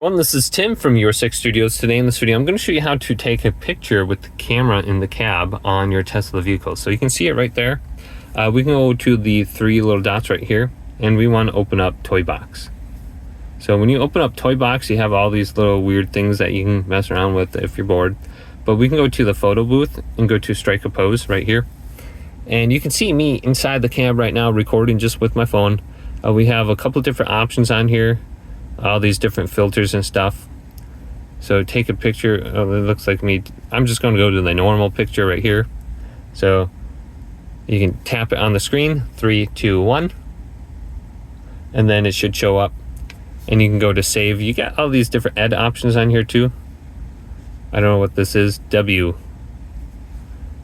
Well, this is Tim from Your Six Studios. Today in this video, I'm going to show you how to take a picture with the camera in the cab on your Tesla vehicle. So you can see it right there. We can go to the three little dots right here, and we want to open up Toybox. So when you open up Toybox, you have all these little weird things that you can mess around with if you're bored. But we can go to the photo booth and go to strike a pose right here. And you can see me inside the cab right now recording just with my phone. We have a couple different options on here. All these different filters and stuff. So take a picture. Oh, it looks like me. I'm just going to go to the normal picture right here. So you can tap it on the screen, 3, 2, 1, and then it should show up. And you can go to save. You got all these different edit options on here too. I don't know what this is. W.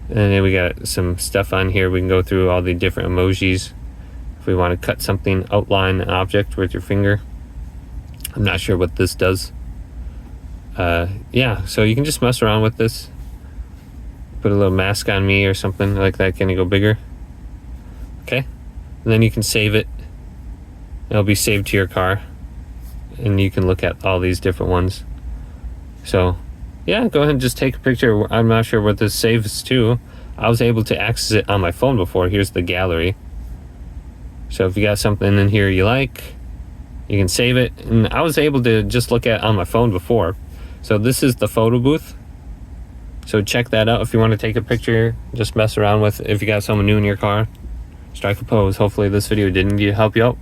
And then we got some stuff on here. We can go through all the different emojis. If we want to cut something, outline an object with your finger. I'm not sure what this does. Yeah, so you can just mess around with this. Put a little mask on me or something like that. Can you go bigger? Okay. And then you can save it. It'll be saved to your car. And you can look at all these different ones. So, yeah, go ahead and just take a picture. I'm not sure what this saves to. I was able to access it on my phone before. Here's the gallery. So if you got something in here you like, you can save it. And I was able to just look at it on my phone before. So this is the photo booth. So check that out if you want to take a picture, just mess around with. If you got someone new in your car, strike a pose. Hopefully this video didn't help you out.